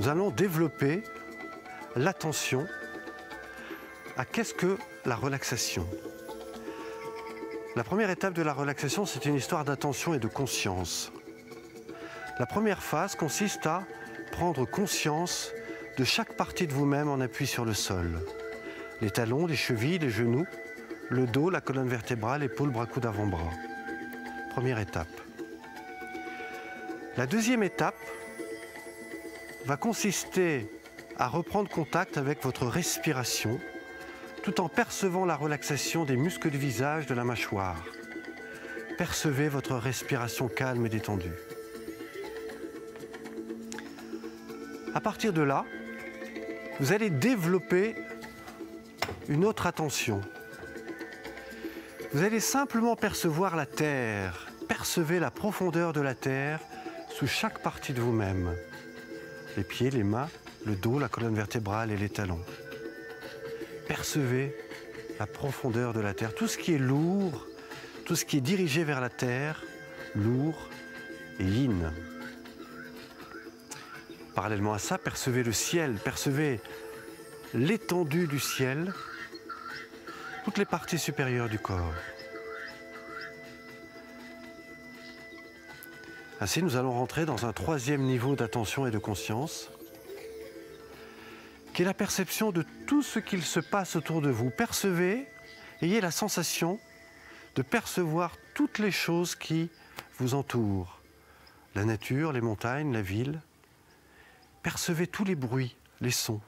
nous allons développer l'attention à qu'est-ce que la relaxation. La première étape de la relaxation, c'est une histoire d'attention et de conscience. La première phase consiste à prendre conscience de chaque partie de vous-même en appui sur le sol. Les talons, les chevilles, les genoux, le dos, la colonne vertébrale, épaules, bras, coudes, avant-bras. Première étape. La deuxième étape va consister à reprendre contact avec votre respiration tout en percevant la relaxation des muscles du visage, de la mâchoire. Percevez votre respiration calme et détendue. À partir de là, vous allez développer une autre attention. Vous allez simplement percevoir la terre. Percevez la profondeur de la terre sous chaque partie de vous-même. Les pieds, les mains, le dos, la colonne vertébrale et les talons. Percevez la profondeur de la terre. Tout ce qui est lourd, tout ce qui est dirigé vers la terre, lourd et yin. Parallèlement à ça, percevez le ciel, percevez l'étendue du ciel, toutes les parties supérieures du corps. Ainsi, nous allons rentrer dans un troisième niveau d'attention et de conscience, qui est la perception de tout ce qu'il se passe autour de vous. Percevez, ayez la sensation de percevoir toutes les choses qui vous entourent. La nature, les montagnes, la ville. Percevez tous les bruits, les sons.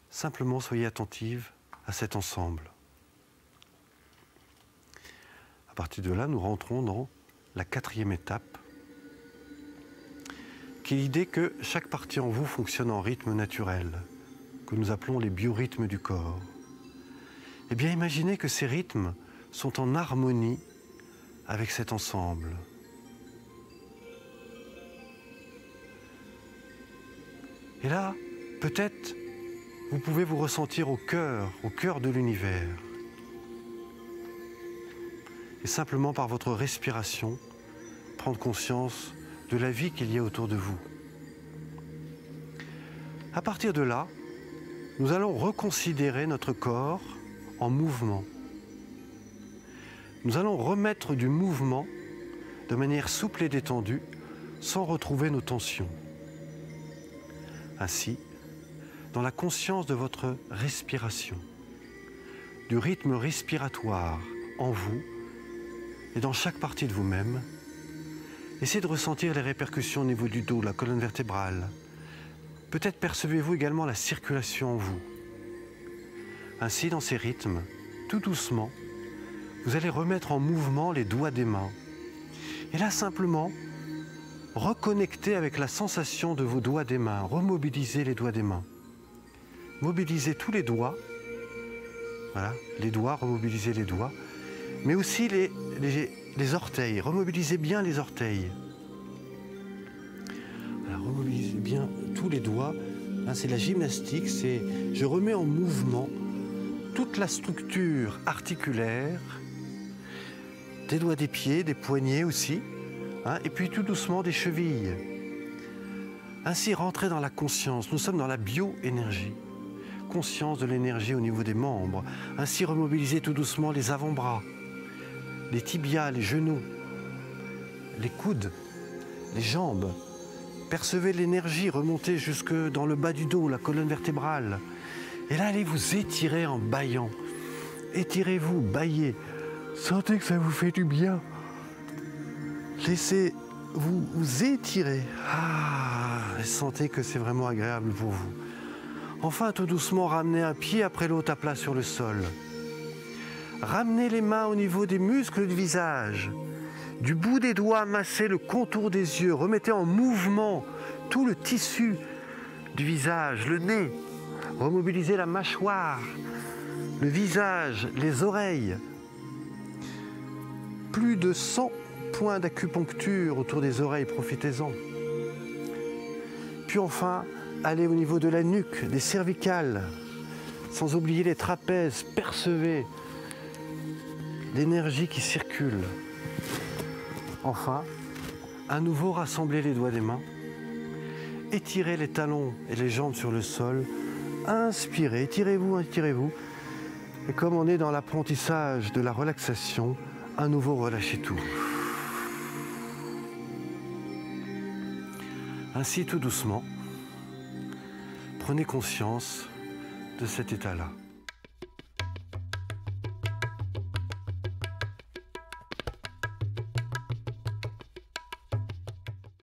Simplement soyez attentive à cet ensemble. À partir de là, nous rentrons dans la quatrième étape, qui est l'idée que chaque partie en vous fonctionne en rythme naturel, que nous appelons les biorhythmes du corps. Eh bien, imaginez que ces rythmes sont en harmonie avec cet ensemble. Et là, peut-être, vous pouvez vous ressentir au cœur de l'univers. Et simplement par votre respiration, prendre conscience de la vie qu'il y a autour de vous. À partir de là, nous allons reconsidérer notre corps en mouvement. Nous allons remettre du mouvement de manière souple et détendue, sans retrouver nos tensions. Ainsi, dans la conscience de votre respiration, du rythme respiratoire en vous et dans chaque partie de vous-même, essayez de ressentir les répercussions au niveau du dos, la colonne vertébrale. Peut-être percevez-vous également la circulation en vous. Ainsi, dans ces rythmes, tout doucement, vous allez remettre en mouvement les doigts des mains. Et là, simplement, reconnectez avec la sensation de vos doigts des mains. Remobilisez les doigts des mains. Mobilisez tous les doigts. Voilà, les doigts, remobilisez les doigts. Mais aussi les orteils. Remobilisez bien les orteils. Voilà, remobilisez bien tous les doigts. Hein, c'est la gymnastique. Je remets en mouvement toute la structure articulaire des doigts des pieds, des poignets aussi. Hein, et puis tout doucement des chevilles. Ainsi, rentrez dans la conscience. Nous sommes dans la bioénergie. Conscience de l'énergie au niveau des membres. Ainsi, remobilisez tout doucement les avant-bras, les tibias, les genoux, les coudes, les jambes. Percevez l'énergie remonter jusque dans le bas du dos, la colonne vertébrale. Et là, allez vous étirer en bâillant. Étirez-vous, bâillez. Sentez que ça vous fait du bien. Laissez-vous vous étirer. Et sentez que c'est vraiment agréable pour vous. Enfin, tout doucement, ramenez un pied après l'autre à plat sur le sol. Ramenez les mains au niveau des muscles du visage. Du bout des doigts, massez le contour des yeux. Remettez en mouvement tout le tissu du visage, le nez. Remobilisez la mâchoire, le visage, les oreilles. Plus de 100 points d'acupuncture autour des oreilles, profitez-en. Puis enfin, allez au niveau de la nuque, des cervicales, sans oublier les trapèzes, percevez l'énergie qui circule. Enfin, À nouveau, rassemblez les doigts des mains. Étirez les talons et les jambes sur le sol. Inspirez, étirez-vous, étirez-vous. Et comme on est dans l'apprentissage de la relaxation, à nouveau relâchez tout. Ainsi, tout doucement, prenez conscience de cet état-là.